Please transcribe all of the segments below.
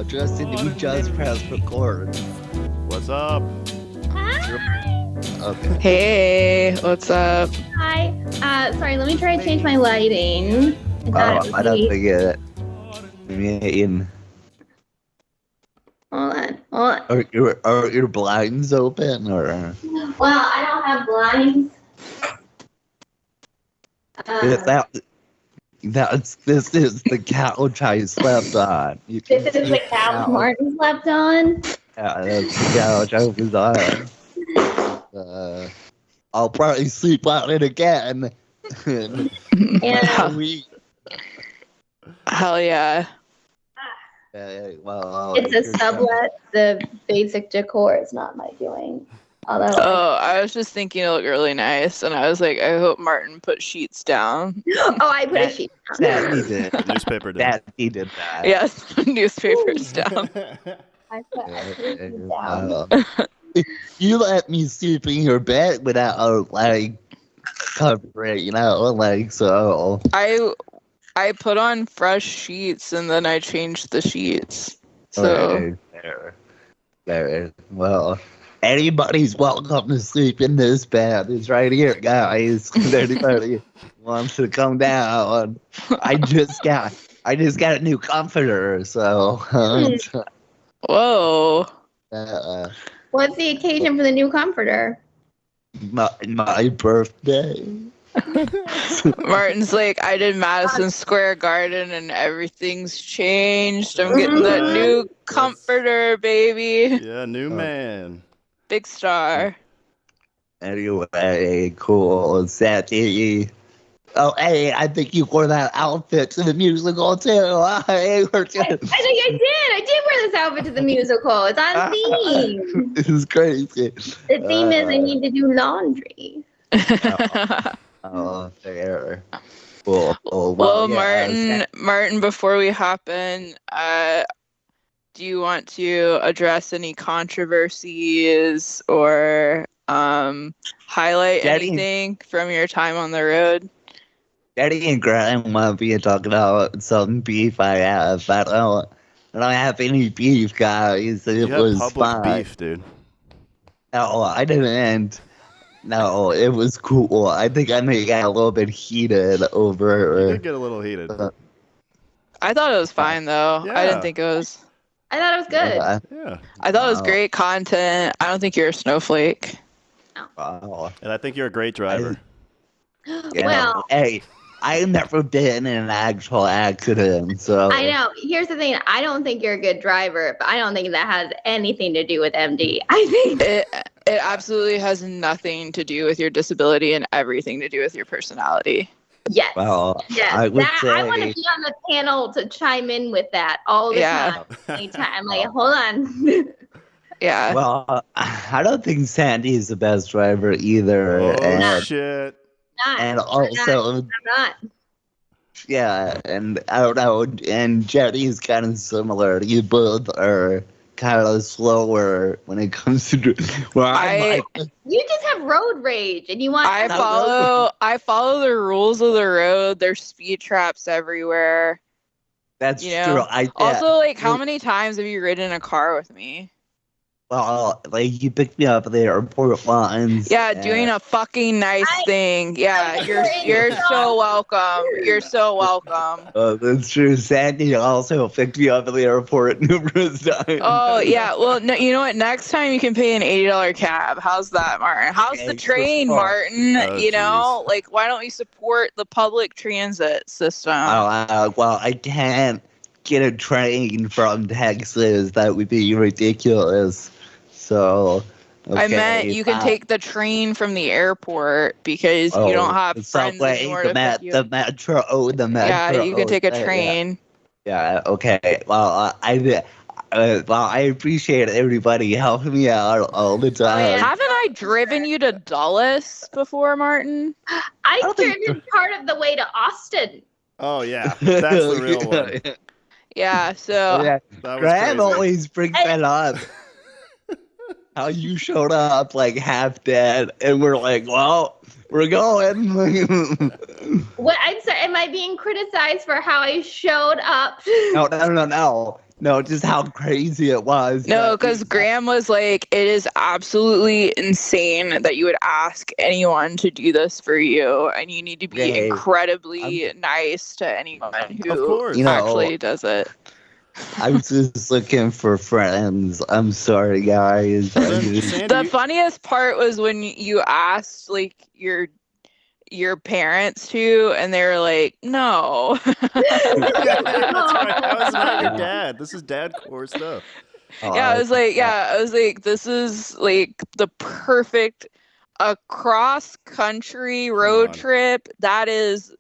Justin, we just pressed record. What's up? Okay. Hey, what's up? Hi. Sorry, let me try to change my lighting. I thought it I would don't be. think it. In Hold on. are your blinds open or? Well, I don't have blinds. This is the couch I slept on. You can This is see the couch Martin slept on. Yeah, that's the couch I was on. I'll probably sleep on it again. Yeah. Hell yeah. It's a sublet. The basic decor is not my doing. Although I was just thinking it looked really nice, and I was like, I hope Martin put sheets down. I put a sheet down. That he did. Newspaper did. That he did that. Yes, newspapers down. I put a sheet down. You let me sleep in your bed without covering, so. I put on fresh sheets and then I changed the sheets. So There. Well, anybody's welcome to sleep in this bed. It's right here, guys. If anybody wants to come down, I just got a new comforter. So, whoa. What's the occasion for the new comforter? My birthday. Martin's like, I did Madison Square Garden and everything's changed. I'm getting that new comforter, baby. Yeah, new man. Big star. Anyway, cool. Sandi. Oh, hey, I think you wore that outfit to the musical too. Hey, I think I did. I did wear this outfit to the musical. It's on theme. This is crazy. The theme is I need to do laundry. Oh, fair. Cool. Well, yeah, Martin, before we hop in, do you want to address any controversies or highlight anything from your time on the road? Daddy and Grandma be talking about some beef I have. I don't have any beef, guys. It was public fine. beef, dude. No, I didn't. No, it was cool. I think I may get a little bit heated over. You did get a little heated. I thought it was fine though. Yeah. I didn't think it was. I thought it was good. Yeah. I thought it was great content. I don't think you're a snowflake. Wow. And I think you're a great driver. Well, hey, I've never been in an actual accident, so. I know. Here's the thing. I don't think you're a good driver, but I don't think that has anything to do with MD. I think it absolutely has nothing to do with your disability and everything to do with your personality. Yes. Well, yes. I would say. I want to be on the panel to chime in with that all the time. Anytime. I'm like, hold on. Yeah. Well, I don't think Sandi is the best driver either. Oh, shit. And also, I'm not. Yeah, and I don't know, and Jetty is kind of similar. You both are kind of slower when it comes to. You just have road rage, and you want. I follow the rules of the road. There's speed traps everywhere. That's true. Also, like, how many times have you ridden in a car with me? Well, like, you picked me up at the airport once. Yeah, doing a fucking nice thing. Yeah, you're so welcome. You're so welcome. That's true. Sandi also picked me up at the airport numerous times. Oh, yeah. Well, no, you know what? Next time you can pay an $80 cab. How's that, Martin? How's the train, Martin? Oh, like, why don't we support the public transit system? Well, I can't get a train from Texas. That would be ridiculous. So, okay, I meant you can take the train from the airport because you don't have friends anymore to pick you. The metro. Yeah, you can take a train. Yeah. Okay. Well, I appreciate everybody helping me out all the time. Haven't I driven you to Dulles before, Martin? I've driven part of the way to Austin. Oh yeah, that's the real one. Yeah. So Graham always brings that up. How you showed up like half dead, and we're like, well, we're going. What? I'm sorry. Am I being criticized for how I showed up? No. No, just how crazy it was. No, because Graham was like, it is absolutely insane that you would ask anyone to do this for you, and you need to be incredibly nice to anyone who actually does it. I was just looking for friends. I'm sorry, guys. The funniest part was when you asked like your parents to, and they were like, no. Yeah, that's right. How is not your dad? This is dad core stuff. I was like, this is like the perfect cross country road trip. That is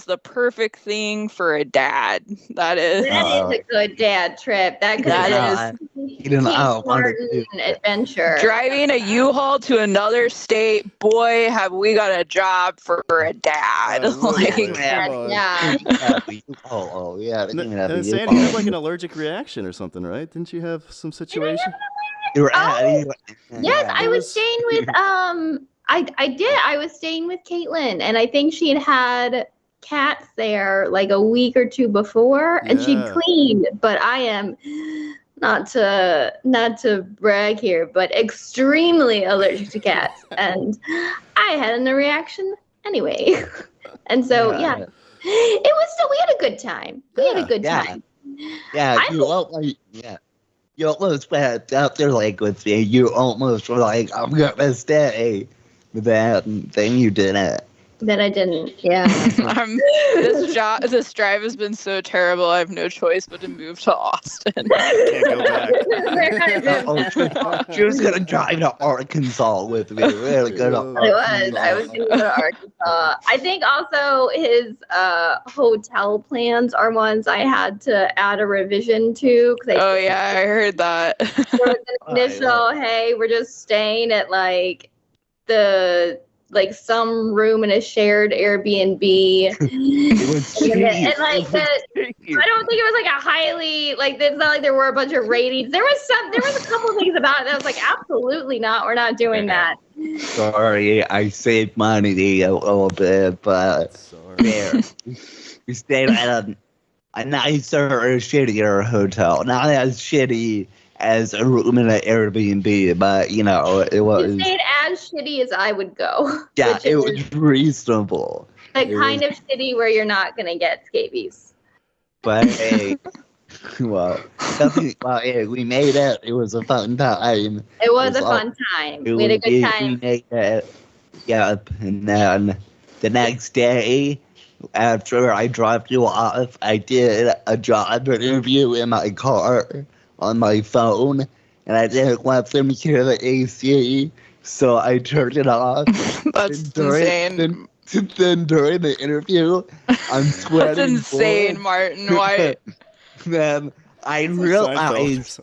the perfect thing for a dad. That is a good dad trip. That is adventure. Driving a U-Haul to another state, boy, have we got a job for a dad. Sandy, you had like an allergic reaction or something, right? Didn't you have some situation? Yes, I was staying with I did. I was staying with Caitlin, and I think she had cats there like a week or two before, and she cleaned. But I am not to brag here, but extremely allergic to cats, and I had a reaction anyway. And so it was still, we had a good time. You almost went up there like with me. You almost were like, I'm gonna stay. But then you didn't. That I didn't. Yeah. This drive has been so terrible. I have no choice but to move to Austin. Can't go back. She was gonna drive to Arkansas with me. Really good. I was gonna go to Arkansas. I think also his hotel plans are ones I had to add a revision to. I heard that. There was an initial, hey, we're just staying at some room in a shared Airbnb. I don't think it was like a highly, it's not like there were a bunch of ratings. There was a couple of things about it that was like, absolutely not, we're not doing that. Sorry, I saved money a little bit, but we stayed at a nicer or shittier hotel. Not as shitty as a room in an Airbnb, but it was. You stayed as shitty as I would go. Yeah, it was reasonable. Kind of shitty where you're not gonna get scabies. But hey, we made it. It was a fun time. It was a fun time. We had a good time. We made it. Yep, and then the next day, after I dropped you off, I did a job interview in my car on my phone, and I didn't want them to hear the AC, so I turned it off. That's insane. Then during the interview, I'm sweating. That's insane, Martin. Why? Then I realized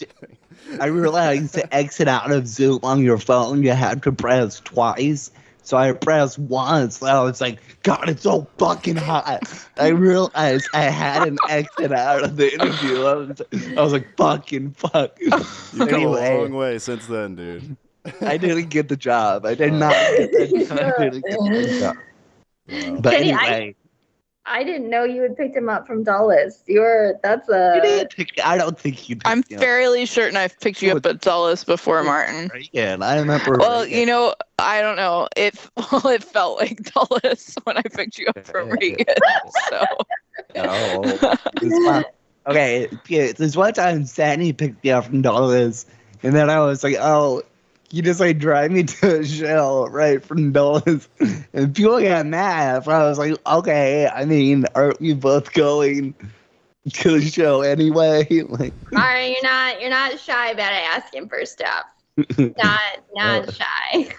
to exit out of Zoom on your phone, you have to press twice. So I pressed once, and I was like, God, it's so fucking hot. I realized I had an exit out of the interview. I was like, fucking fuck. You've come a long way since then, dude. I didn't get the job. I did not get the job. Wow. But Kenny, anyway. I didn't know you had picked him up from Dulles. You didn't I don't think you did. I'm fairly certain I've picked you up at Dulles before, Martin. Yeah, I remember. Well, I don't know. It felt like Dulles when I picked you up from Reagan. So. Okay, this one time Sandi picked me up from Dulles, and then I was like, oh, you just drive me to a show right from Dulles, and people got mad. But I was like, okay, I mean, aren't we both going to the show anyway? All right, you're not shy about asking for stuff. Not shy.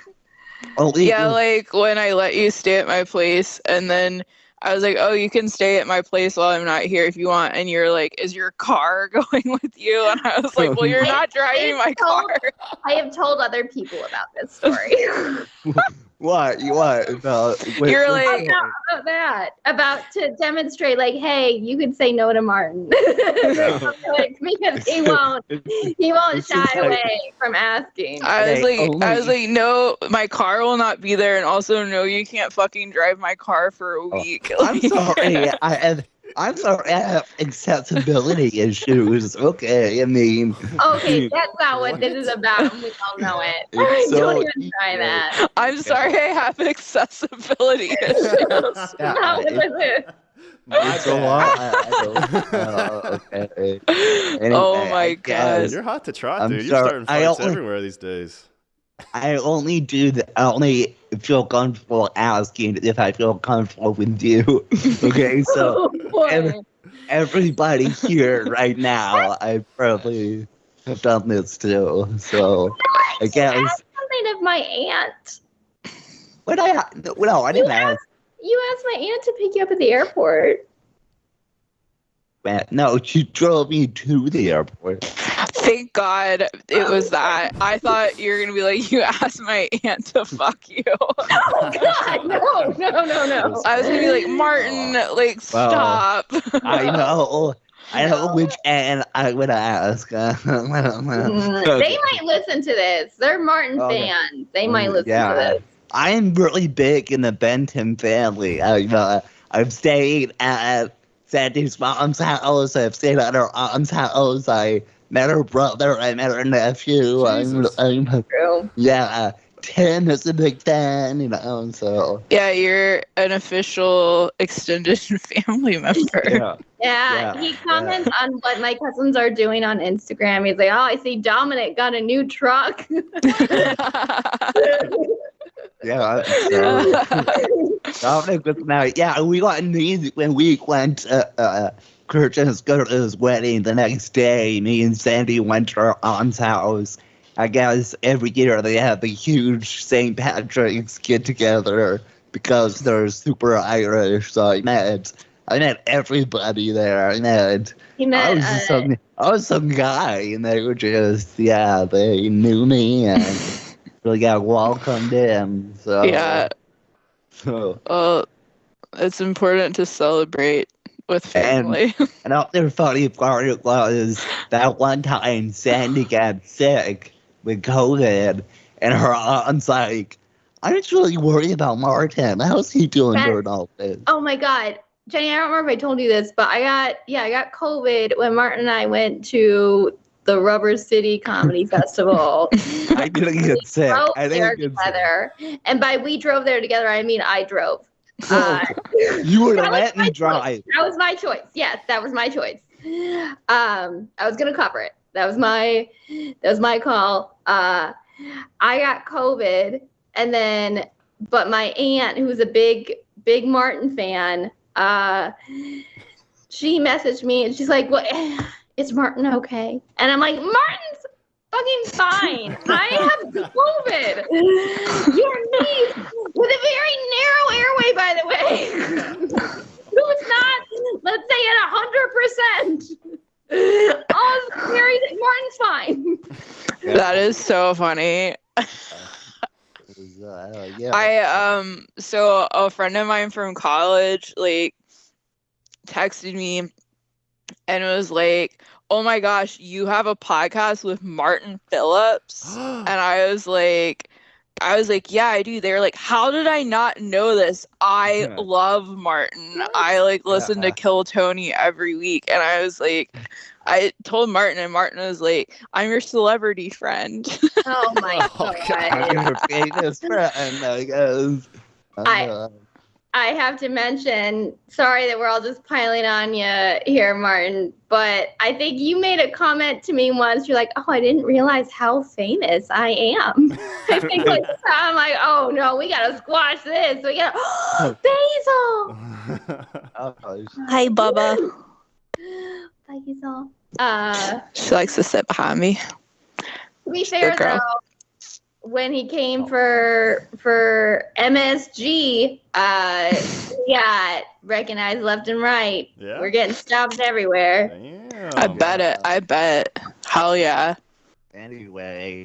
When I let you stay at my place, and then I was like, oh, you can stay at my place while I'm not here if you want. And you're like, is your car going with you? And I was like, well, you're not driving my car. I have told other people about this story. What? You're like about that. About to demonstrate, hey, you could say no to Martin. Because he won't shy away from asking. I was like, no, my car will not be there, and also no, you can't fucking drive my car for a week. I'm sorry. I'm sorry, I have accessibility issues. Okay, I mean. Okay, that's not what this is about, and we all know it. Don't even try that. I'm sorry, I have accessibility issues. Yeah, Not what this is. it's a lot. Okay. Anyway, Oh my I guess god. You're hot to trot, I'm dude. You're sorry, starting fights everywhere these days. I only feel comfortable asking if I feel comfortable with you. Okay, so Oh, boy. everybody here right now, I probably have done this too. So I You guess asked something of my aunt. no, I didn't ask. You asked my aunt to pick you up at the airport. No, she drove me to the airport. Thank God it was that. I thought you were gonna be like, you asked my aunt to fuck you. Oh God, no. I was gonna be like, Martin, like stop. I know which aunt I would ask. They might listen to this. They're Martin fans. They might listen to this. I am really big in the Benton family. I've stayed at Sandy's mom's house. I've stayed at her aunt's house. I met her brother. I met her nephew. True. Yeah. Tim is a big fan, so. Yeah, you're an official extended family member. Yeah, he comments on what my cousins are doing on Instagram. He's like, oh, I see Dominic got a new truck. Yeah, Dominic was married. Yeah, we got news when we went to Kirsten's Gertrude's wedding the next day. Me and Sandy went to her aunt's house. I guess every year they have a huge St. Patrick's get together because they're super Irish. So I met everybody there. I was some guy, and they were just they knew me and really got welcomed in. So yeah. Well, it's important to celebrate with family. And the funny part was that one time Sandy got sick with COVID, and her aunt's like, I'm just really worried about Martin. How's he doing during all this? Oh my God. Jenny, I don't remember if I told you this, but I got COVID when Martin and I went to the Rubber City Comedy Festival. I didn't get sick. I didn't get together. And by we drove there together, I mean I drove. You would have let me drive. That was my choice. Yes, that was my choice. I was gonna cover it. That was my call. I got COVID, and then but my aunt, who was a big Martin fan, she messaged me and she's like, "Well, is Martin okay?" And I'm like, "Martin's fucking fine. I have COVID. Your niece with a very narrow airway, by the way, who's not, let's say, at 100%. Oh, Martin's fine." That is so funny. So a friend of mine from college texted me and was like, oh my gosh, you have a podcast with Martin Phillips? And I was like, yeah, I do. They were like, how did I not know this? I love Martin. I listen to Kill Tony every week. And I was like, I told Martin, and Martin was like, I'm your celebrity friend. Oh my God. I'm your famous friend, I guess. I have to mention, sorry that we're all just piling on you here, Martin, but I think you made a comment to me once. You're like, oh, I didn't realize how famous I am. I think I'm like, oh no, we got to squash this. We got Basil. Hi, Bubba. Basil. She likes to sit behind me. To be fair, though, when he came for MSG, he got recognized left and right. Yeah. We're getting stopped everywhere. Damn. I bet. Hell yeah. Anyway,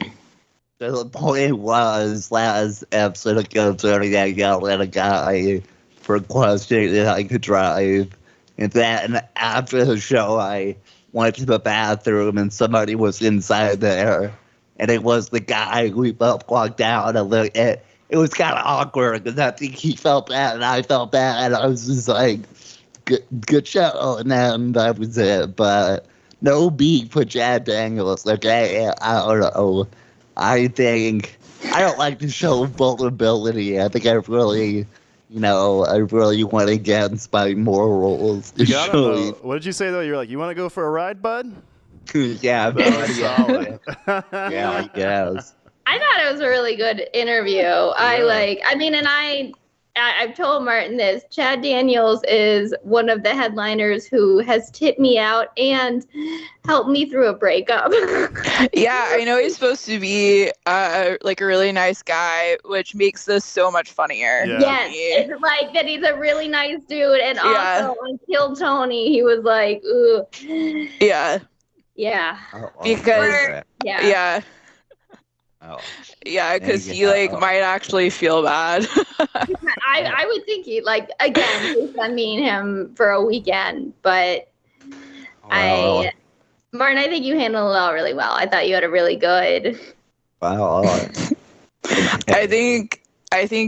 the point was, last episode of Go Dirty, I yelled at a guy for questioning if I could drive. And then after the show, I went to the bathroom and somebody was inside there. And it was the guy we both walked out and looked at. It was kind of awkward because I think he felt bad and I felt bad. And I was just like, good show, and then that was it. But no beef with Chad Daniels. Like I don't know. I think I don't like to show vulnerability. I think I really went against my morals. You got him, though. What did you say, though? You're like, you want to go for a ride, bud? Yeah, that was solid. Yeah, I guess. I thought it was a really good interview. Yeah. I've told Martin this. Chad Daniels is one of the headliners who has tipped me out and helped me through a breakup. Yeah, I know he's supposed to be like a really nice guy, which makes this so much funnier. Yeah. Yes, it's like that he's a really nice dude, and also on Kill Tony, he was like, ooh. Yeah. Yeah. Because yeah. Oh. Yeah, because he might actually feel bad. I would think he again based on meeting him for a weekend, but Martin, I think you handled it all really well. I thought you had a really good. Wow. I think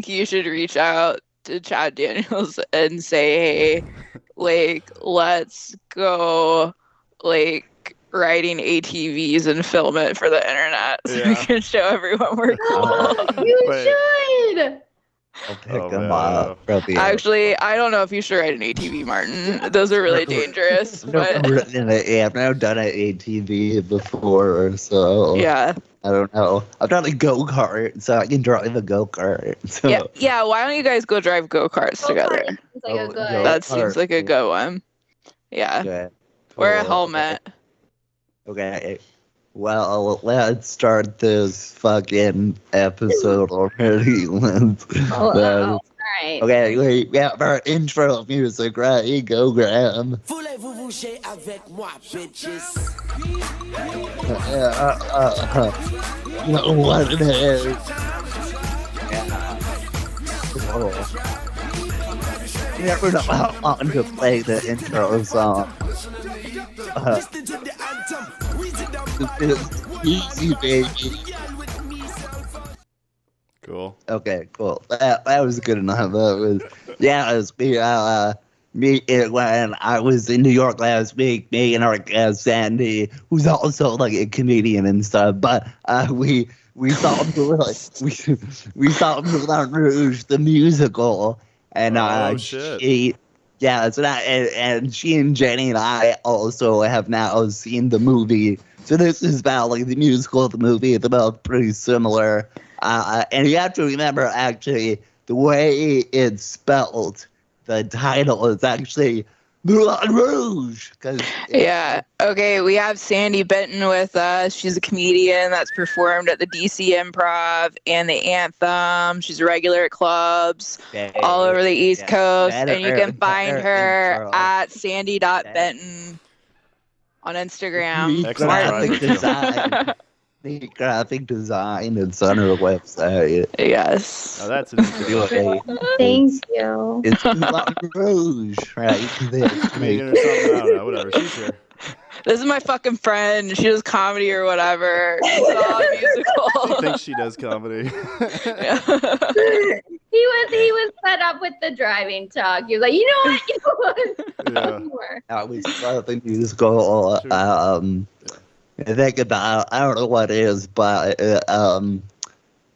you should reach out to Chad Daniels and say, hey, let's go, riding ATVs and film it for the internet so we can show everyone we're cool. You should. I'll pick them up. Actually, I don't know if you should ride an ATV, Martin. Those are really dangerous. I've never done an ATV before, so yeah. I don't know. I've done a go-kart, so I can drive a go-kart. So. Yeah. Why don't you guys go drive go-karts together? That seems like a good one. Yeah. Okay. Wear a helmet. Okay. Well, let's start this fucking episode already. All right. Okay, we have our intro music, right? Go, Graham. You know what it is. Never know how long to play the intro song. Easy, baby. Cool. Okay, cool. That was good enough. It was me when I was in New York last week. Me and our guest Sandi, who's also like a comedian and stuff. But we saw Moulin Rouge the musical, and shit. and she and Jenny and I also have now seen the movie. So this is about the musical, the movie. They're both pretty similar. And you have to remember, actually, the way it's spelled, the title is actually Moulin Rouge. Okay, we have Sandi Benton with us. She's a comedian that's performed at the DC Improv and the Anthem. She's a regular at clubs all over the East Coast. And you can find her at Sandi.Benton on Instagram. Graphic design. It's on her website. Yes. Oh, that's interesting. Thank you. It's Moulin Rouge, right? Comedian or something. I don't know. Whatever. She's here. This is my fucking friend. She does comedy or whatever. She saw a musical. She thinks she does comedy. Yeah. He was fed up with the driving talk. He was like, you know what? I was the musical. I think about, I don't know what it is, but it's a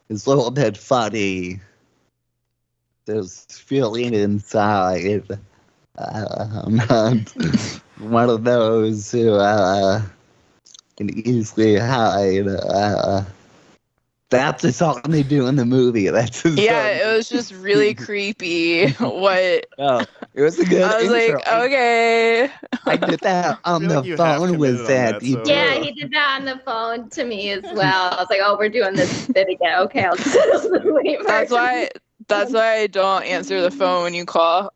little bit funny. There's feeling inside. I'm not one of those who can easily hide. That's the song they do in the movie. It was just really creepy. What? Oh, it was a good I was intro. like, okay. I did that on the phone with Sandi. Yeah, he did that on the phone to me as well. I was like, oh, we're doing this bit again. Okay, I'll do this. That's why I don't answer the phone when you call.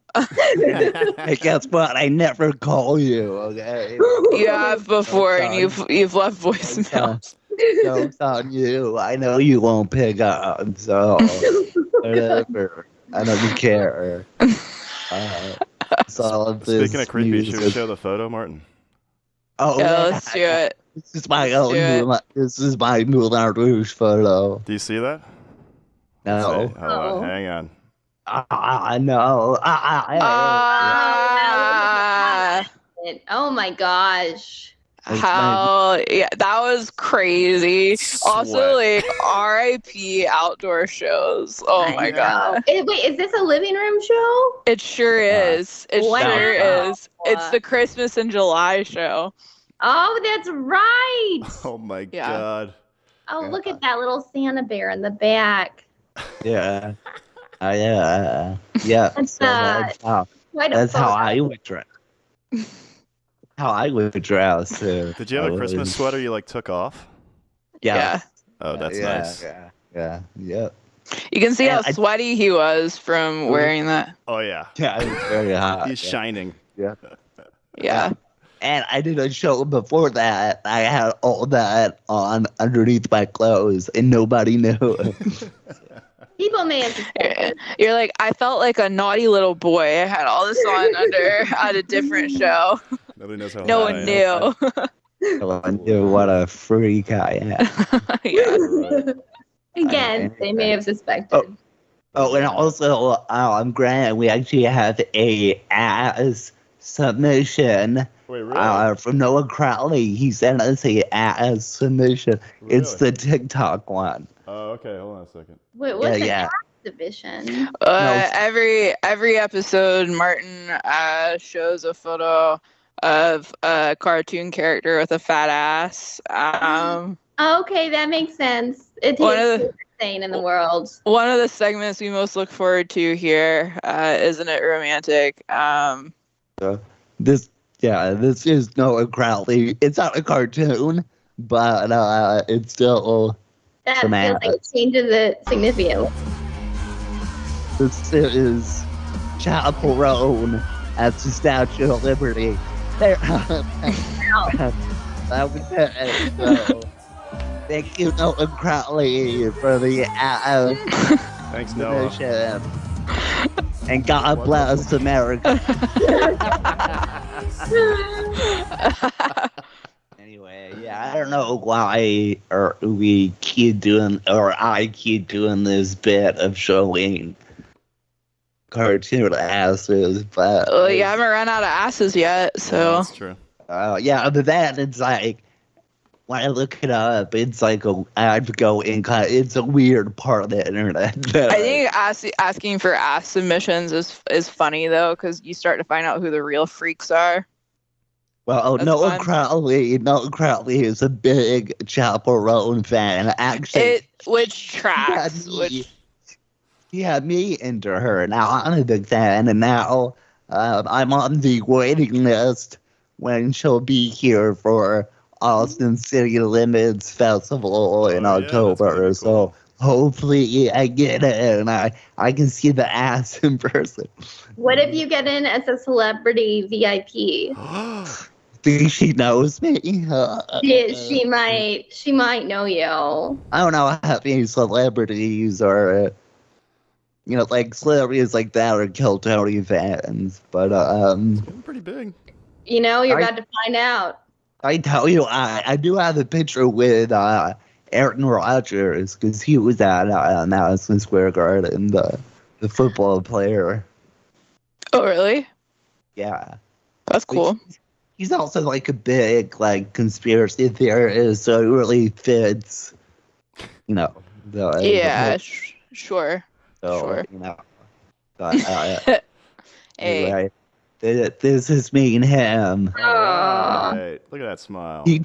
Hey, guess what? I never call you, okay? You have before, and you've left voicemails. Joke's on you. I know you won't pick up, so whatever. I don't care. Speaking of creepy, should we show the photo, Martin? Oh, yeah, let's do it. This is my Moulin Rouge photo. Do you see that? No. Hold on, hang on. No. Oh my gosh. Yeah, that was crazy. Also, like RIP outdoor shows. Oh my god. Wait, is this a living room show? It sure is. It sure is. Wow. It's the Christmas in July show. Oh, that's right. Oh my god. Oh, look at that little Santa bear in the back. Yeah. Yeah. That's, That's how I would dress. How I would dress. Did you have a Christmas sweater you like took off? Yeah. Oh, that's nice. Yeah. You can see how sweaty he was from wearing that. Oh yeah. Yeah, it was very hot. He's shining. Yeah. Yeah. And I did a show before that. I had all that on underneath my clothes, and nobody knew. People may have suspected. You're like, I felt like a naughty little boy. I had all this on at a different show. Nobody knows how. No one knew. No one knew what a freak I am. Yeah. Again, they may have suspected. Oh, and also, I'm Grant. We actually have a ass submission. Wait, really? From Noah Crowley. He sent us a ass submission. Really? It's the TikTok one. Oh, okay. Hold on a second. Wait, what's an ass division? Every episode, Martin shows a photo of a cartoon character with a fat ass. Okay, that makes sense. It takes insane in the world. One of the segments we most look forward to here, isn't it romantic? This is Noah Crowley. It's not a cartoon, but it's still that feels like it changes the significance. This is chaperone at the Statue of Liberty. There. That was it. So, thank you, Noah Crowley, for the Thanks, Noah. And God bless America. Anyway, yeah, I don't know why I keep doing this bit of showing cartoon asses, but you haven't run out of asses yet, so. Yeah, that's true. Yeah, but then it's like, when I look it up, it's like I'd go in it's a weird part of the internet. I think asking for ass submissions is funny though, because you start to find out who the real freaks are. Well, Noah Crowley is a big Chaperone fan. Actually, which tracks? He had me into her. Now I'm a big fan, and now I'm on the waiting list when she'll be here for Austin City Limits Festival in October. Cool. So hopefully I get in and I can see the ass in person. What if you get in as a celebrity VIP? Think she knows me? She might know you. I don't know how many celebrities are, like celebrities like that are Kill Tony fans, but it's getting pretty big. You're about to find out. I tell you, I do have a picture with Aaron Rodgers because he was at Madison Square Garden, the football player. Oh, really? Yeah. That's cool. He's also like a big conspiracy theorist, so it really fits. Sure. So, sure. But, hey. Anyway, this is me and him. Right. Look at that smile. He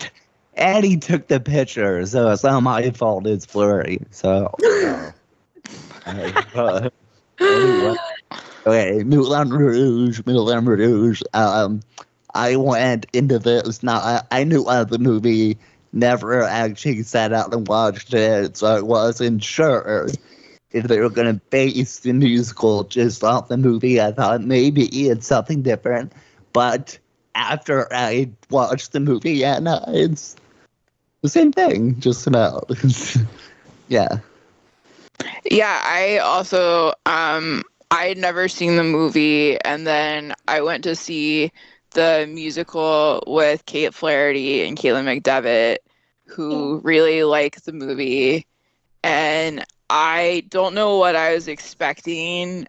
took the picture, so it's not my fault. It's blurry. So. Anyway. Okay, Moulin Rouge. I went into this. Now, I knew of the movie, never actually sat out and watched it, so I wasn't sure if they were going to base the musical just off the movie. I thought maybe it's something different, but after I watched the movie, it's the same thing, just about. Yeah. Yeah, I also, I had never seen the movie, and then I went to see the musical with Kate Flaherty and Caitlin McDevitt, who really liked the movie, and I don't know what I was expecting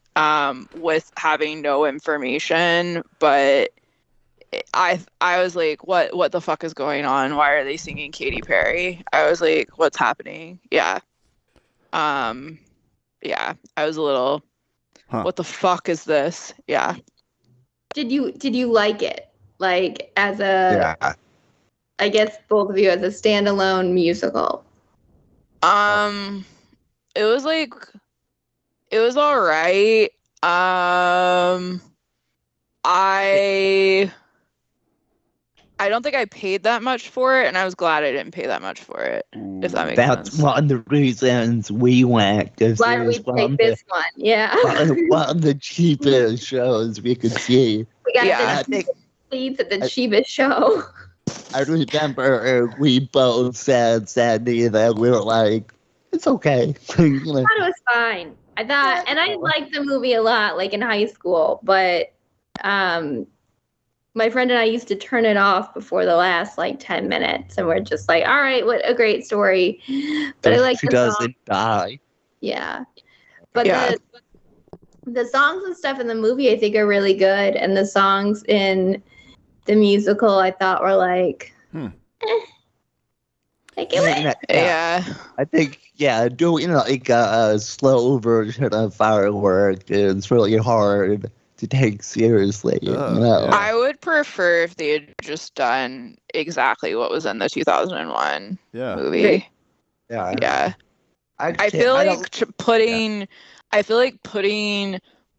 with having no information, but I was like, what the fuck is going on? Why are they singing Katy Perry? I was like, what's happening? Yeah. Yeah, I was a little, what the fuck is this? Yeah. Did you like it? Like as a, Yeah. I guess both of you as a standalone musical. It was like, it was all right. I don't think I paid that much for it, and I was glad I didn't pay that much for it. If that makes That's sense. one of the reasons we went. Why we take this one? Yeah. One of the cheapest shows we could see. We got the seats at the cheapest show. I remember we both said, Sandy, that we were like, it's okay. You know. I thought it was fine. I thought, and I liked the movie a lot, like in high school, but my friend and I used to turn it off before the last like 10 minutes, and we're just like, all right, what a great story. But I like she the doesn't song. die. Yeah. But the songs and stuff in the movie I think are really good, and the songs in the musical I thought were like like I think doing like a slow version of Firework is really hard to take seriously. You know? I would prefer if they had just done exactly what was in the 2001 movie. Yeah. I feel like putting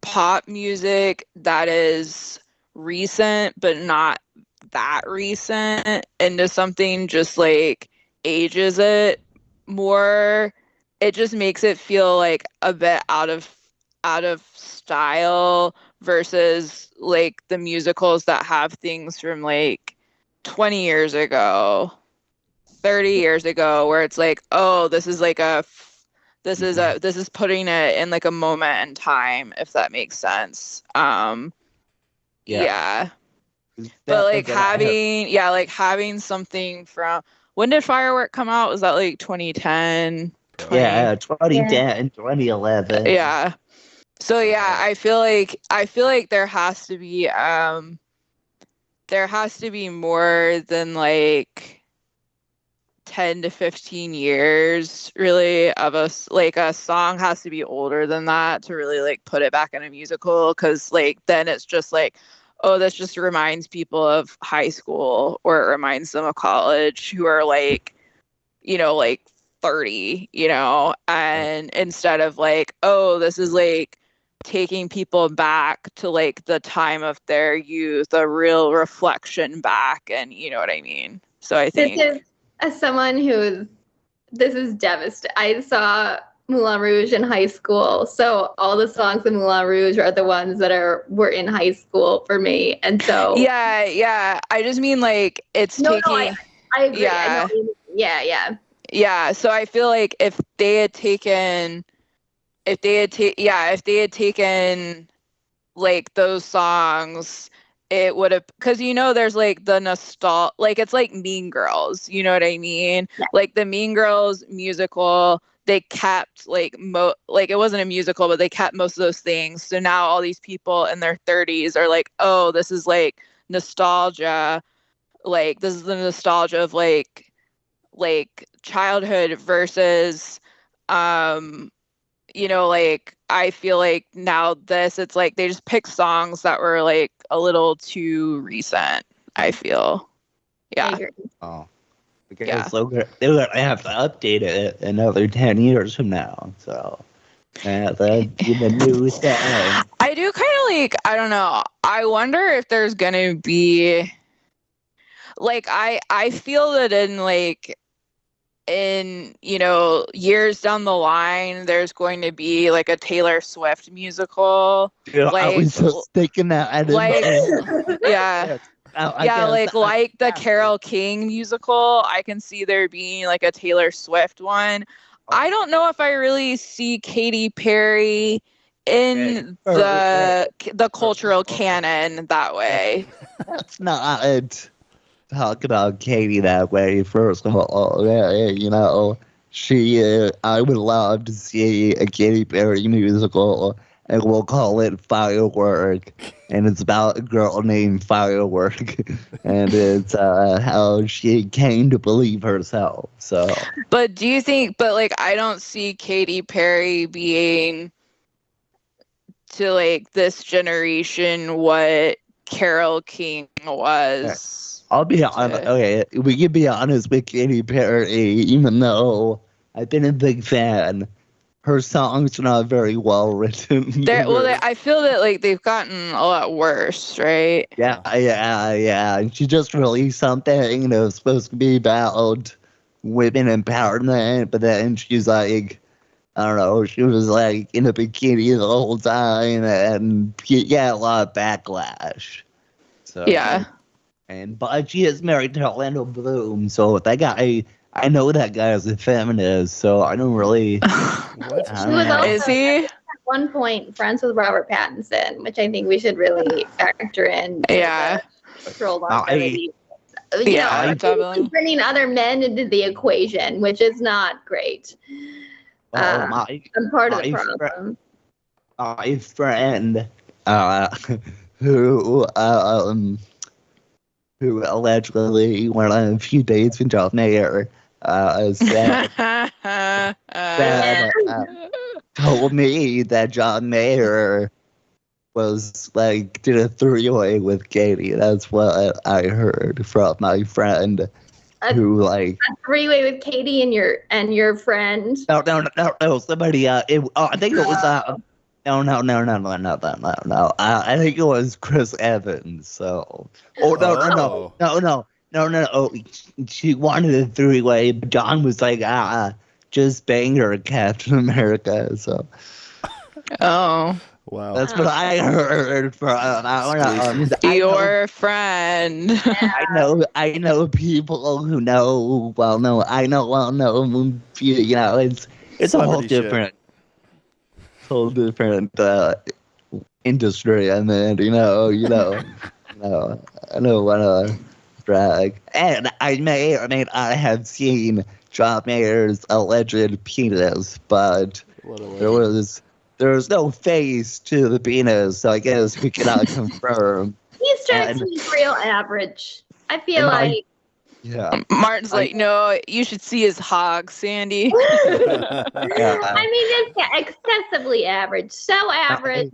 pop music that is recent but not that recent into something just like ages it more. It just makes it feel like a bit out of style versus like the musicals that have things from like 20 years ago, 30 years ago, where it's like, oh, this is putting it in like a moment in time, if that makes sense. But like having something from, when did Firework come out? Was that like 2010? 2010, 2011. Yeah. So yeah, I feel like there has to be more than like 10 to 15 years really of us, like a song has to be older than that to really like put it back in a musical, because like then it's just like, oh, this just reminds people of high school, or it reminds them of college, who are like, you know, like 30, you know, and instead of like, oh, this is like taking people back to like the time of their youth, a real reflection back, and you know what I mean. So I think this is, as someone this is devastating. I saw Moulin Rouge in high school, so all the songs in Moulin Rouge are the ones that were in high school for me, and so yeah. I just mean like it's taking. I agree. Yeah. Yeah. So I feel like if they had taken like those songs, it would have, because you know there's like the nostalgia, like it's like Mean Girls, you know what I mean? Yeah. Like the Mean Girls musical, they kept like like it wasn't a musical, but they kept most of those things. So now all these people in their 30s are like, oh, this is like nostalgia, like this is the nostalgia of like childhood versus you know, like I feel like now it's like they just pick songs that were like a little too recent, I feel. Yeah. Oh. Because they're going to have to update it another 10 years from now. So that's even new thing. I do kind of like, I don't know. I wonder if there's going to be like, I feel that in you know, years down the line, there's going to be like a Taylor Swift musical. Yeah, like, I was just thinking that. Like like the Carole King musical. I can see there being like a Taylor Swift one. I don't know if I really see Katy Perry in the cultural canon that way. That's not talk about Katy that way. First of all, you know, I would love to see a Katy Perry musical, and we'll call it Firework. And it's about a girl named Firework, and it's how she came to believe herself. So, but do you think? But like, I don't see Katy Perry being to like this generation what Carole King was. I'll be honest. Okay, we can be honest with Katy Perry, even though I've been a big fan. Her songs are not very well written. I feel that like they've gotten a lot worse, right? Yeah. And she just released something that was supposed to be about women empowerment, but then she's like, I don't know, she was like in a bikini the whole time, and she got a lot of backlash. So yeah. But she is married to Orlando Bloom, so that guy, I know that guy is a feminist, so I don't really. Is he? At one point, friends with Robert Pattinson, which I think we should really factor in. Yeah. Control longevity. Definitely. Bringing other men into the equation, which is not great. I'm part of the problem. My friend, who allegedly went on a few dates with John Mayer, told me that John Mayer was like did a three-way with Katie. That's what I heard from my friend. Who like a three-way with Katie and your friend? No. Somebody. I think it was No. I think it was Chris Evans. So. No. Oh, she wanted a three-way, but John was like, just bang her, Captain America. So. Oh. Wow. That's what I heard from your friend. I know people who know. Well, no, I know. Well, no, you know, it's a whole different industry, and then I don't want to drag. And I may or may not have seen John Mayer's alleged penis, but there was no face to the penis, so I guess we cannot confirm. He strikes me real average. I feel like. Yeah. Martin's like, no, you should see his hog, Sandy. I mean, it's excessively average. So average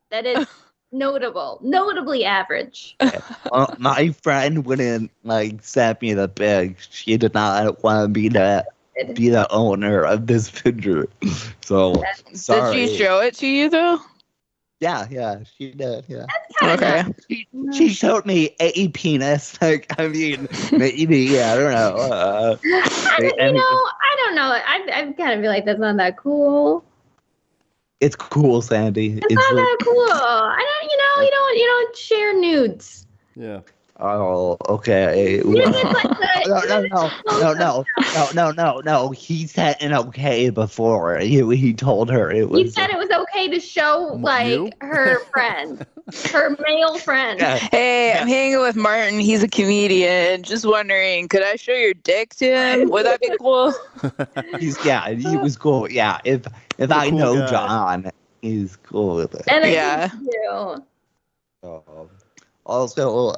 that it's notably average. My friend wouldn't send me the pic. She did not want to be the owner of this picture. So sorry. Did she show it to you though? Yeah, she did. Yeah. Okay. She showed me a penis. I mean, maybe I don't know. I don't know. I kind of feel like that's not that cool. It's cool, Sandy. It's not that cool. You don't share nudes. Yeah. Oh, okay. No. He said an okay before. He told her it was. He said it was okay to show her friend, her male friend. Yeah. Hey, I'm hanging with Martin. He's a comedian. Just wondering, could I show your dick to him? Would that be cool? He was cool. Yeah, if I know guy. John, he's cool with it. And yeah. Also,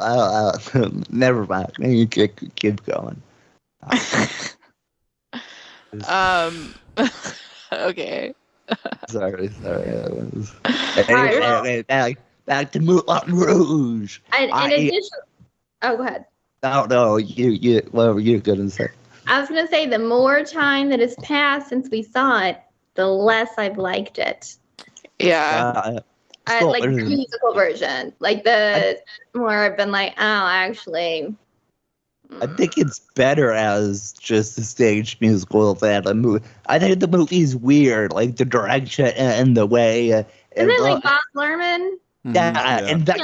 never mind. You keep going. Okay. Sorry. Anyway, back to Moulin Rouge. In addition, go ahead. No, you. What were you gonna say? I was gonna say the more time that has passed since we saw it, the less I've liked it. Yeah. Like the musical version. Like the more I've been like, oh, actually. I think it's better as just a stage musical than a movie. I think the movie's weird, like the direction and the way. Isn't it like Bob Lerman? Yeah, and that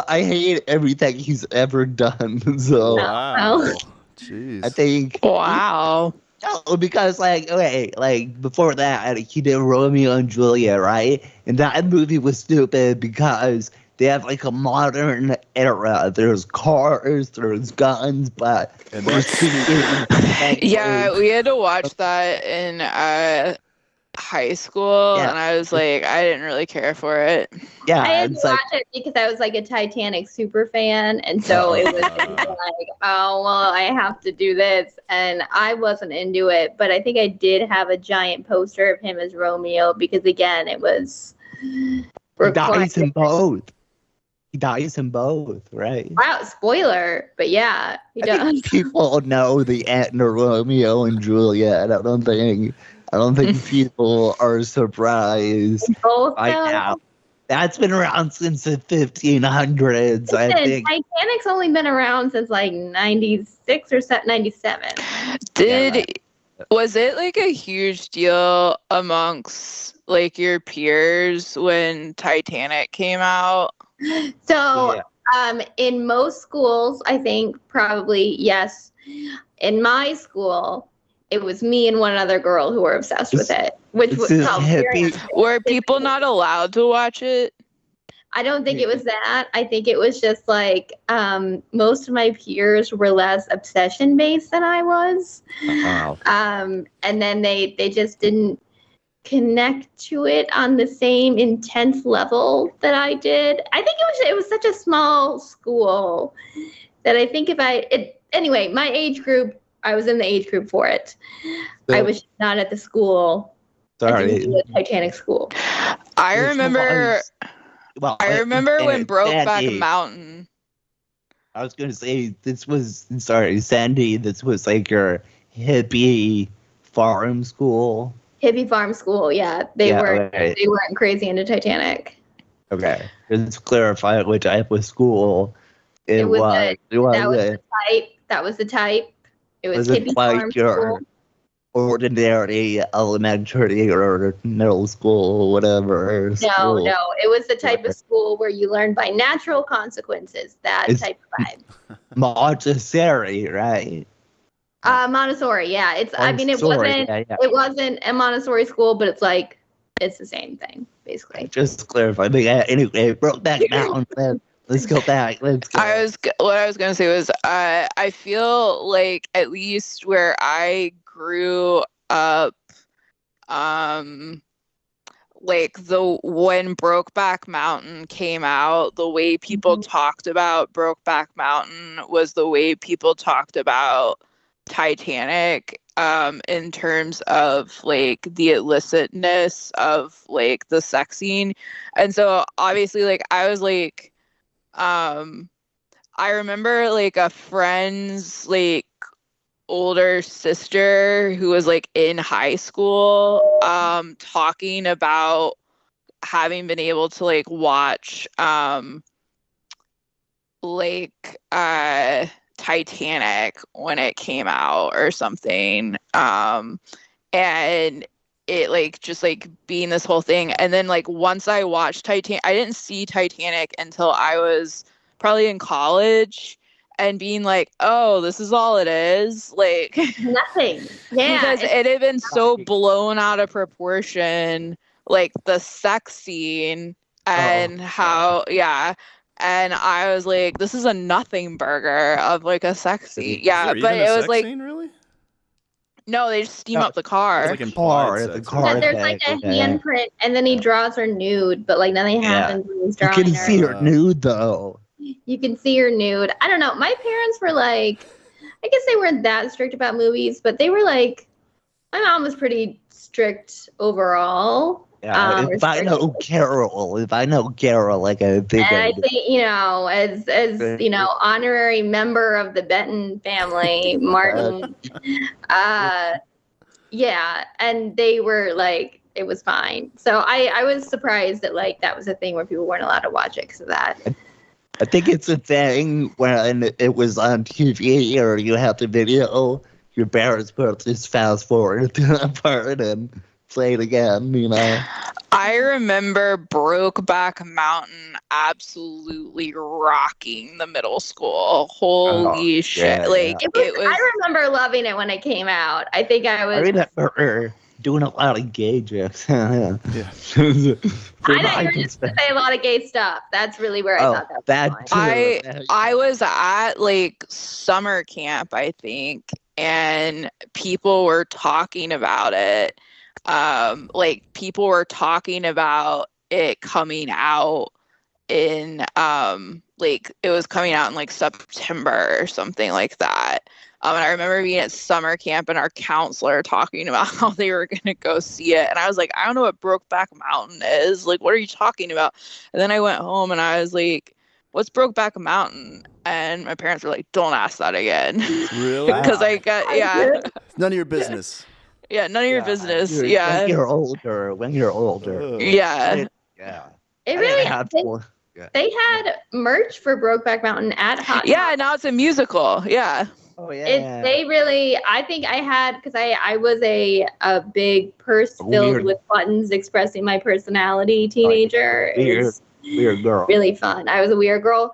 I hate everything he's ever done. So wow, jeez. I think wow. No, because before that he did Romeo and Juliet, right? And that movie was stupid because they have a modern era. There's cars, there's guns, but yeah, we had to watch that in high school, and I was like, I didn't really care for it. Yeah, I had to watch it because I was like a Titanic super fan, and so it was like, oh well, I have to do this, and I wasn't into it, but I think I did have a giant poster of him as Romeo because again, it was. He dies in both. He dies in both, right? Wow, spoiler, but yeah, he does. People know the end of Romeo and Juliet. I don't think people are surprised by now. That's been around since the 1500s, I think. Titanic's only been around since like 96 or 97. Was it like a huge deal amongst like your peers when Titanic came out? So, in most schools, I think probably yes. In my school, it was me and one other girl who were obsessed with it. Which was were people not allowed to watch it? I don't think it was that. I think it was just like most of my peers were less obsession based than I was. Wow. And then they just didn't connect to it on the same intense level that I did. I think it was such a small school that I think anyway, my age group, I was in the age group for it. I was not at the school. Sorry. The Titanic school. I remember when Brokeback Mountain. I was going to say, Sandy, this was like your hippie farm school. Hippie farm school, yeah. They weren't crazy into Titanic. Okay. Just to clarify which type of school it was. That was the type. It was hippie farm school. Ordinary elementary or middle school, whatever. No, it was the type of school where you learn by natural consequences. Type of vibe. Montessori, right? Montessori, yeah. It wasn't a Montessori school, but it's the same thing, basically. Just to clarify. But yeah, anyway, Brokeback Mountain. Let's go back. What I was gonna say was I feel like at least where I grew up, like when Brokeback Mountain came out, the way people talked about Brokeback Mountain was the way people talked about Titanic, in terms of like the illicitness of like the sex scene. And so obviously like I was like I remember like a friend's like older sister who was like in high school talking about having been able to like watch Titanic when it came out or something, and it like just like being this whole thing. And then like once I watched Titanic, I didn't see Titanic until I was probably in college, and being like, oh, this is all it is, like nothing. Yeah, because it had been so blown out of proportion, like the sex scene and and I was like, this is a nothing burger of like a sex scene. Yeah, but it was like, really? No, they just steam up the car. It's like the car. There's like a handprint, and then he draws her nude, but like nothing happens when he's drawing her. You can see her nude though. You can see her nude. I don't know. My parents were like, I guess they weren't that strict about movies, but they were like, my mom was pretty strict overall. Yeah, if I know Carol, like I think. And I think, as you know, honorary member of the Benton family, Martin. Yeah, and they were like, it was fine. So I was surprised that like that was a thing where people weren't allowed to watch it because of that. I think it's a thing when it was on TV or you have the video, your parents put this fast forward to that part and play it again, you know. I remember Brokeback Mountain absolutely rocking the middle school. Holy shit. I remember loving it when it came out. I think I remember doing a lot of gay jokes. I know you were just going to say a lot of gay stuff. That's really where I thought that was going. I was at like summer camp, I think, and people were talking about it. like people were talking about it coming out in like it was coming out in like September or something like that. And I remember being at summer camp and our counselor talking about how they were going to go see it. And I was like, I don't know what Brokeback Mountain is. Like, what are you talking about? And then I went home and I was like, what's Brokeback Mountain? And my parents were like, don't ask that again. Really? Because I got, yeah. None of your business. Yeah, none of your business. When you're older. Yeah. Yeah. It really. They had merch for Brokeback Mountain at Hot. Yeah, now it's a musical. Yeah. Oh yeah. They really. I think I had because I was a big purse filled with buttons expressing my personality teenager. Weird girl. Really fun. I was a weird girl,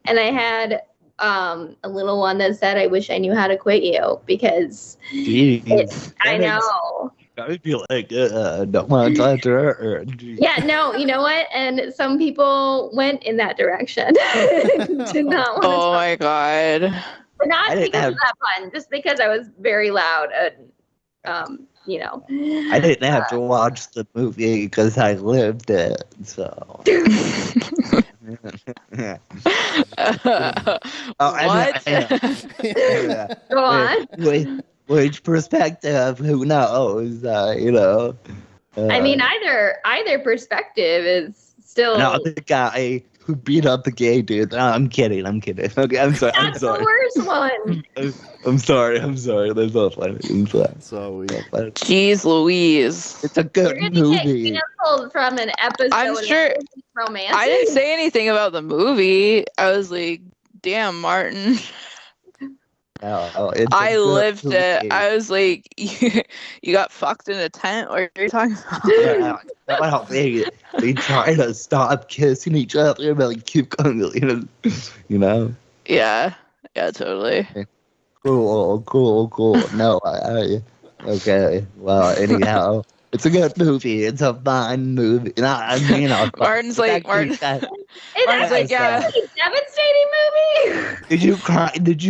and I had a little one that said, "I wish I knew how to quit you," because I know. I would be like, don't want to talk to her. Yeah, no, you know what? And some people went in that direction. Did not want oh my god. But not because of that pun, just because I was very loud and, you know. I didn't have to watch the movie because I lived it, so. Go on. Which perspective? Who knows? You know. I mean, either perspective is still. Not the guy who beat up the gay dude. No, I'm kidding. Okay, I'm sorry. That's the worst one. I'm sorry. That's not funny. So we. Jeez Louise. It's a good movie. Get canceled from an episode. I'm sure. Romantic. I didn't say anything about the movie. I was like, damn, Martin. I lived it. I was like, you got fucked in a tent? What are you talking about? Well, they try to stop kissing each other, but like keep going, you know? Yeah, totally. Cool. No, okay. Well, anyhow, it's a good movie. It's a fun movie. Martin's like, yeah. Devastating movie. Did you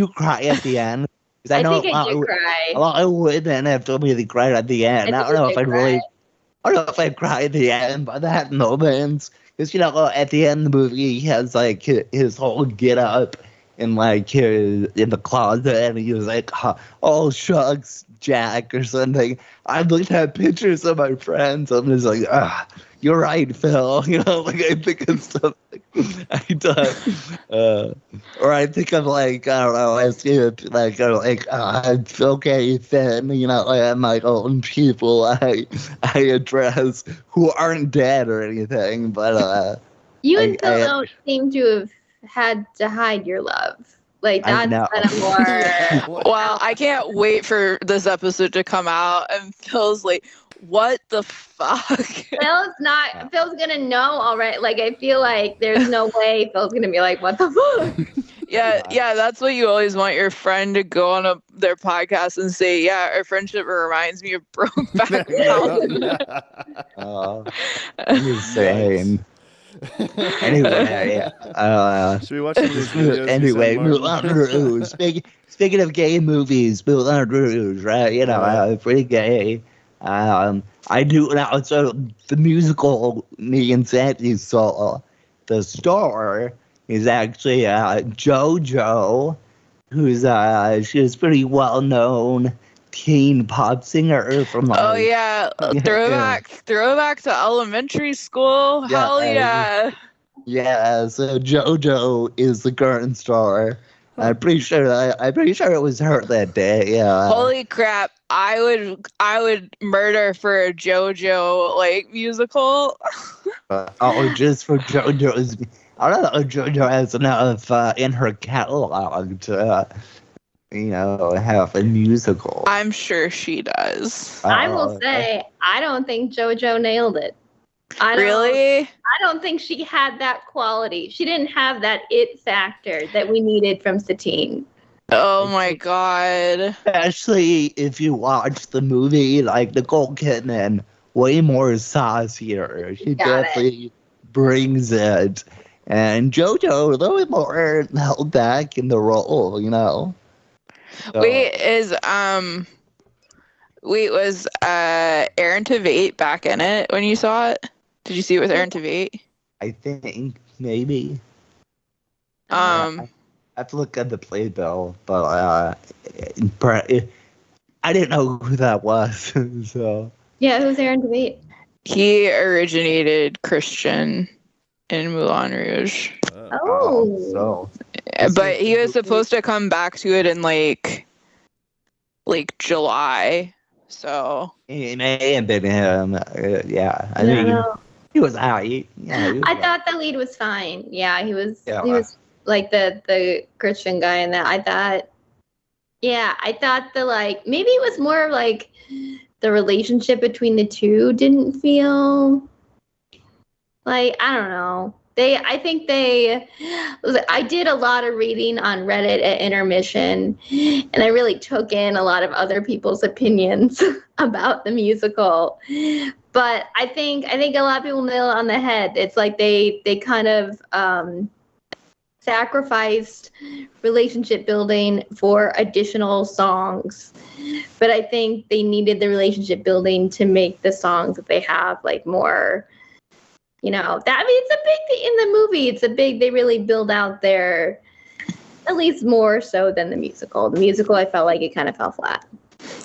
cry at the end? I think I did cry. I wouldn't have really cried at the end. I don't know if I'd cry at the end, but that moments. Because, at the end of the movie, he has, like, his whole get up in the closet, and he was like, oh, shucks, Jack, or something. I looked at pictures of my friends, I'm just like, you're right, Phil. I think of stuff I done. Or I think of I don't know, I see it it's okay, Finn, I have my own people I address who aren't dead or anything, but you and Phil don't seem to have had to hide your love. Like that's kind of more. Well, I can't wait for this episode to come out, and Phil's like, what the fuck? Phil's gonna know already. Like, I feel like there's no way Phil's gonna be like, what the fuck? Yeah, that's what you always want your friend to go on their podcast and say, yeah, our friendship reminds me of Brokeback Mountain. I'm just saying. Anyway, should we watch these videos? Anyway, Moulin Rouge. Speaking of gay movies, Moulin Rouge, right? Pretty gay. I do now. So the musical me and Sandy saw, the star is actually JoJo, who's she's pretty well known teen pop singer from. Throwback to elementary school. Yeah, Hell yeah. Yeah, so JoJo is the current star. I'm pretty sure it was her that day. Yeah. Holy crap! I would murder for a JoJo musical. Just for JoJo's. I don't know if JoJo has enough in her catalog to, have a musical. I'm sure she does. I will say, I don't think JoJo nailed it. Really? I don't think she had that quality. She didn't have that it factor that we needed from Satine. Oh my god. Especially if you watch the movie, Nicole Kidman, way more saucier. She definitely brings it. And JoJo, a little bit more held back in the role, So. Wait, is Wait, was Aaron Tveit back in it when you saw it? Did you see it with Aaron Tveit? I think maybe. Um, I have to look at the playbill, but I didn't know who that was. So Yeah, who's Aaron Tveit? he originated Christian in Moulin Rouge. Oh. But he was supposed to come back to it in like July. So it may have been him. Yeah, I No. mean, he was out. Yeah, I thought the lead was fine. Yeah, he was. Yeah. He was like the Christian guy in that. I thought. Yeah, I thought maybe it was more of like the relationship between the two didn't feel like, I don't know. I did a lot of reading on Reddit at intermission, and I really took in a lot of other people's opinions about the musical. But I think a lot of people nail it on the head. It's like they kind of sacrificed relationship building for additional songs. But I think they needed the relationship building to make the songs that they have like more, it's a big thing in the movie. It's a big, they really build out their, at least more so than the musical. The musical, I felt like it kind of fell flat.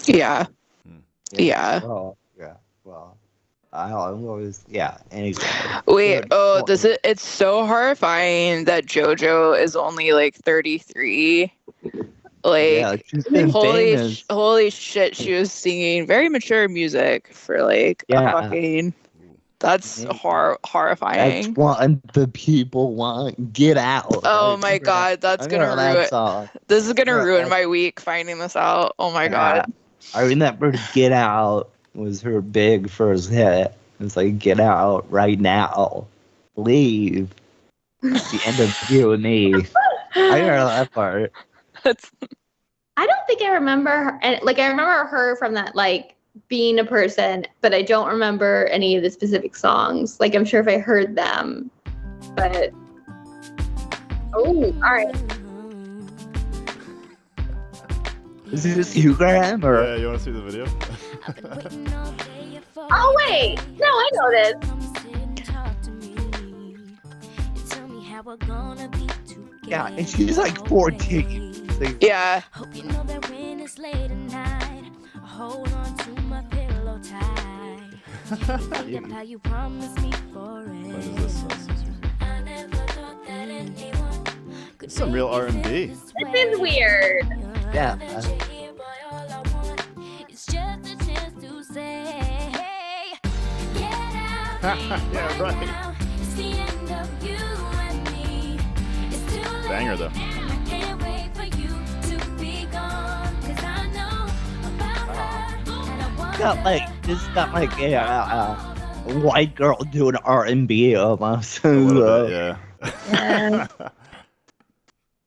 yeah. Yeah. Well, yeah. Well, I always, yeah. Anyway. Wait, it's so horrifying that JoJo is only like 33. Like, Yeah, she's been famous. holy shit, she was singing very mature music for like a fucking. That's horrifying. That's what the people want. Get Out. Oh my god, that's gonna ruin. This is gonna ruin my week finding this out. Oh my god. I remember Get Out was her big first hit. It's like, get out right now. Leave. It's the end of you and me. I heard that part. I don't think I remember her. And like, I remember her from that, like, being a person, but I don't remember any of the specific songs. Like, I'm sure if I heard them, but all right. Is this you, Graham? Or? Yeah, you want to see the video? Oh wait, no, I know this. Yeah, and she's like 14. So, yeah. Hope you know that when it's late at night, I hold on to my pillow tight. Think of how you promised me forever. What is this? I never thought that anyone could Some real R&B. This is weird. Yeah. It's just a chance to say, get out. Yeah, right. It's the end of you and me. It's too late. Banger though. And I can't wait for you to be gone. 'Cause I know about her. And I wonder got like a white girl doing R&B almost. A little bit, yeah.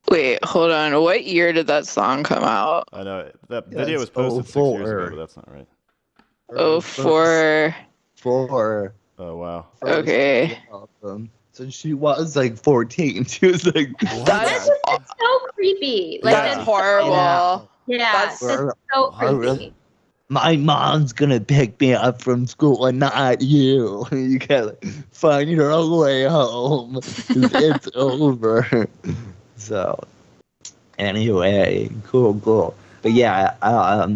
Wait, hold on. What year did that song come out? I know that video was it's posted 6 years ago, but that's not right. 04. Four. Oh wow. Okay. So she was like 14. She was like, That's so creepy. Like, that's horrible. Yeah, that's so creepy. my mom's gonna pick me up from school and not you. You gotta find your own way home. It's over. So, anyway, cool. But yeah, I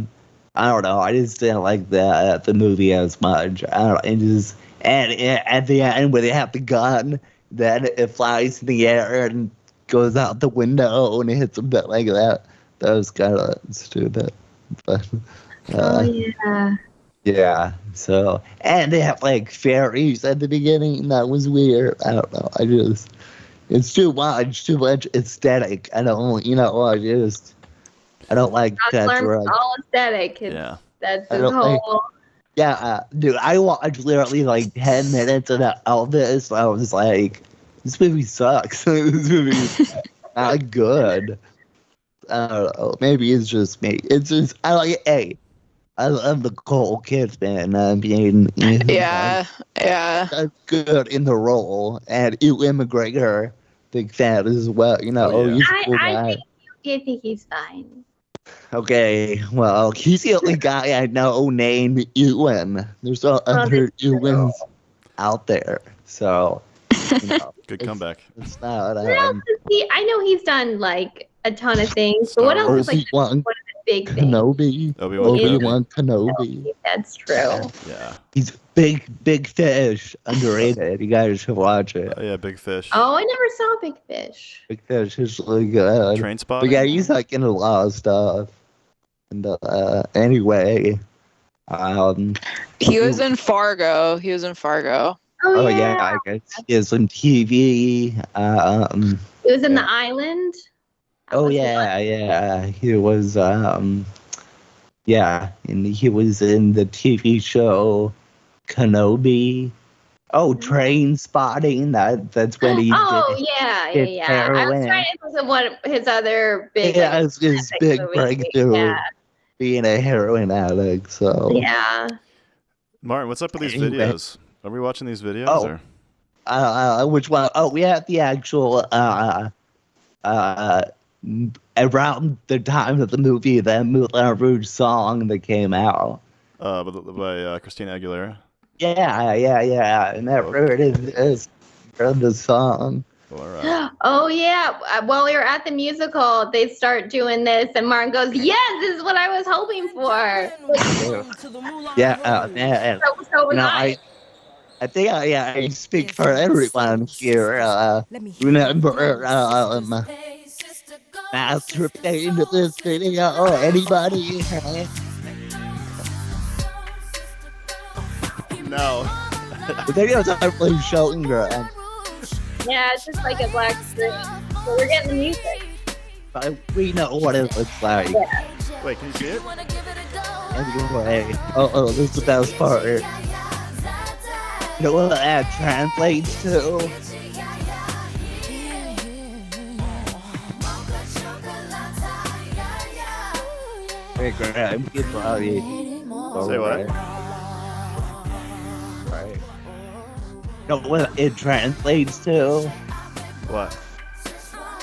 don't know. I just didn't like the movie as much. I don't. And at the end when they have the gun, then it flies in the air and goes out the window and it hits a bit like that. That was kind of stupid. But yeah. So, and they have like fairies at the beginning. That was weird. I don't know. It's too much aesthetic. I don't like that. All aesthetic. That's his whole. Dude, I watched literally like 10 minutes of Elvis. I was like, this movie sucks. This movie's not good. I don't know. Maybe it's just me. It's just, I love the Cole Kidman. Yeah. That's good in the role. And Ewan McGregor, big fan as well. He's a cool guy. I think he's fine. Okay, well, he's the only guy I know named Ewan. There's no other Ewans out there, so Good comeback. It's not. What else is he? I know he's done like a ton of things, but what else is like one of the big things? Obi-Wan Kenobi. That's true. Yeah. He's Big Fish. Underrated. You guys should watch it. Oh, yeah, Big Fish. Oh, I never saw Big Fish. Big Fish is really good. Trainspotting? But yeah, he's like in a lot of stuff. And anyway, he was in Fargo. Oh yeah, I guess he is on TV. He was in The Island. Oh yeah. He was and he was in the TV show Kenobi. Oh, Train Spotting. That's when he. Yeah. I was trying to think of one of his other big. Yeah, his big breakthrough. Yeah. Being a heroin addict. So. Yeah. Martin, what's up with these videos? Are we watching these videos? Or? Which one? Oh, we have the actual around the time of the movie, the Moulin Rouge song that came out. By Christina Aguilera. Yeah. And that is the song. All right. Oh yeah. While we were at the musical, they start doing this, and Martin goes, "Yes, this is what I was hoping for." Yeah. So was I. I think I speak for everyone here. Remember masturbating to this video? Anybody? No. The videos aren't really showing her. Yeah, it's just like a black screen. So we're getting the music. But we know what it looks like. Yeah. Wait, can you see it? Anyway, this is the best part. You know what that translates to? Hey, I'm getting rowdy. Say what? Right. You know what it translates to? What?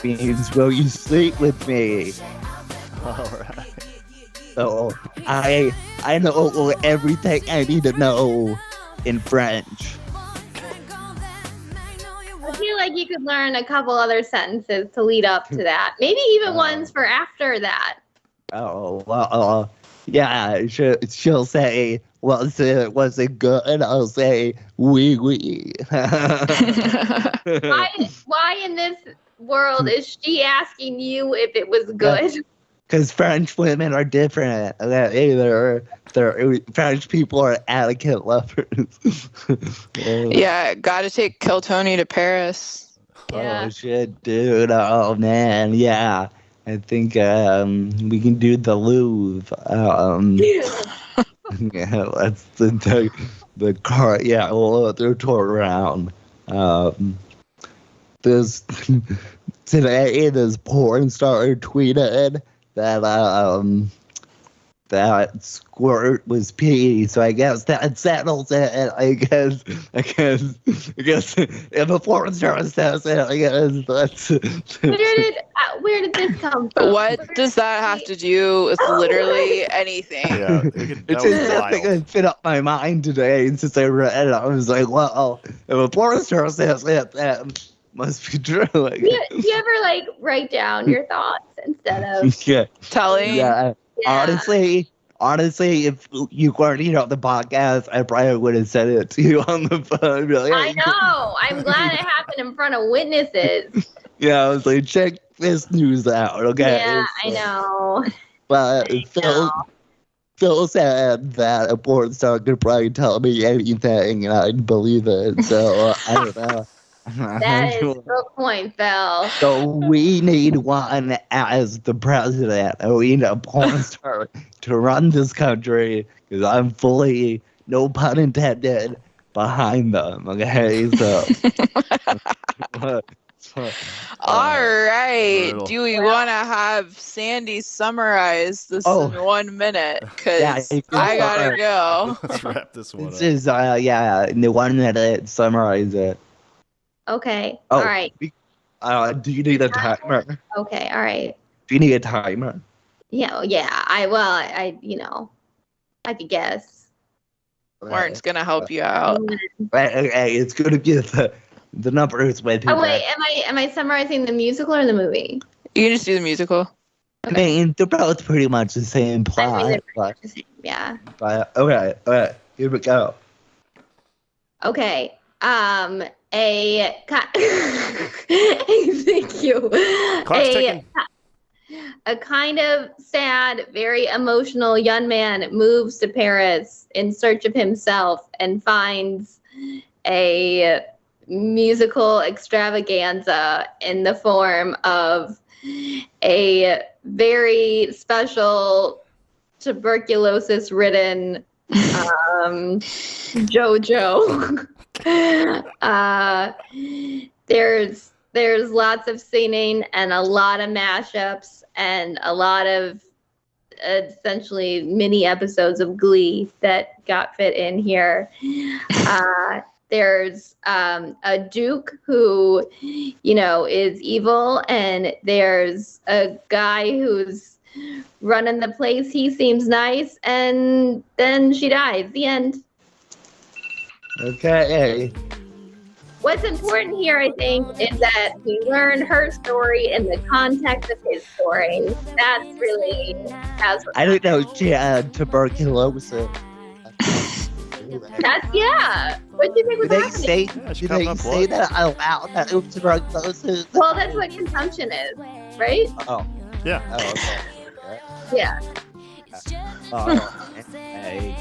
Means, will you sleep with me? Alright. So, I know everything I need to know in French. I feel like you could learn a couple other sentences to lead up to that. Maybe even ones for after that. Oh, well, yeah, she'll say, was it good? I'll say, oui. Why in this world is she asking you if it was good? Because French women are different. French people are etiquette lovers. Yeah, gotta take Kill Tony to Paris. Yeah. Oh shit, dude. Oh man, yeah. I think we can do the Louvre. Yeah, that's the car. Yeah, we'll do a tour around. This today, this porn star tweeted that Squirt was pee, so I guess that settles it. I guess if a porn star says it, I guess that's. Where did this come from? What does that have to do with literally anything? Yeah, it's just something that fit up my mind today, and since I read it, I was like, well, if a porn star says it, that must be true. Do you ever like write down your thoughts instead of telling? Yeah. Honestly, if you weren't on the podcast, I probably would have said it to you on the phone. Like, I know. I'm glad it happened in front of witnesses. Yeah, I was like, check this news out, okay? Yeah, I know. But Phil said that a porn star could probably tell me anything, and I'd believe it. So I don't know. That is a good point, Phil. So we need one as the president. We need a porn star to run this country because I'm fully, no pun intended, behind them. Okay, so. All right. brutal. Do we want to have Sandy summarize this in 1 minute? Because I gotta go. Let's wrap this one up. This is in the 1 minute, summarize it. Okay. All right. Do you need a timer? Okay. All right. Do you need a timer? Yeah. I could guess. Martin's gonna help you out. Hey, it's gonna be the number is way too Oh wait, bad. am I summarizing the musical or the movie? You can just do the musical. I mean, they're both pretty much the same plot. Yeah. But okay, here we go. Okay. Thank you. Clock's ticking. A kind of sad, very emotional young man moves to Paris in search of himself and finds a musical extravaganza in the form of a very special tuberculosis-ridden JoJo. There's lots of singing and a lot of mashups and a lot of essentially mini episodes of Glee that got fit in here. There's a duke who, is evil, and there's a guy who's running the place. He seems nice, and then she dies. The end. Okay. What's important here, I think, is that we learn her story in the context of his story. That's really I don't know. She had tuberculosis. Yeah. What do you think was happening? Did they say that out loud? That it was tuberculosis? Well, that's what consumption is, right? Oh. Yeah. Oh, okay. Yeah. Hey.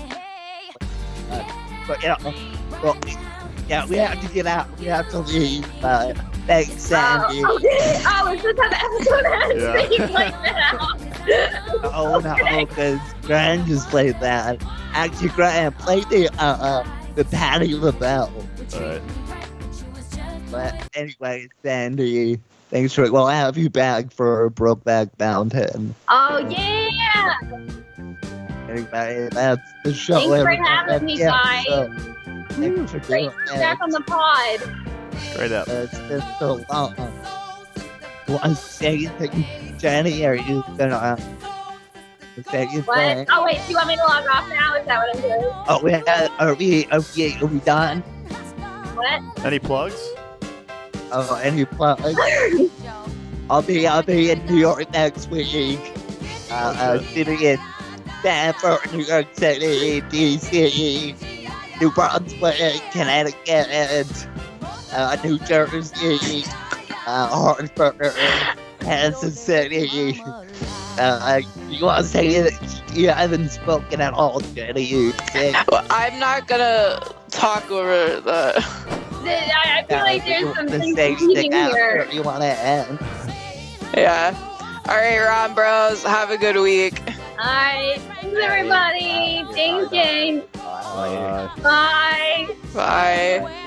But yeah, we have to get out. We have to leave. Thanks, Sandy. Okay. Oh, is this how the episode ends? Yeah. You played that out. Oh no, because Graham just played that. Actually, Graham played the Patty LaBelle. Alright. But anyway, Sandy, thanks for. We'll have you back for Brokeback Mountain. Oh yeah. Anyway, that's the show. Thanks for having me, guys. Thanks for Great doing to be back on the pod. Straight up. It's been so long. One second, Jenny, are you gonna say your What? thing? Oh wait, do you want me to log off now? Is that what I'm doing? Oh, are we done? What? Any plugs? Oh, any plugs? I'll be in New York next week. Sitting in Stanford, New York City, DC, New Brunswick, Connecticut, New Jersey, Hartford, Kansas City. You want to say that you haven't spoken at all, Jenny? You say. Well, I'm not gonna talk over the. I feel like there's some things stage repeating thing here. you want to end? Yeah. All right, Ron Bros. Have a good week. Alright, thanks everybody. Ding ding. Bye. Bye. Bye.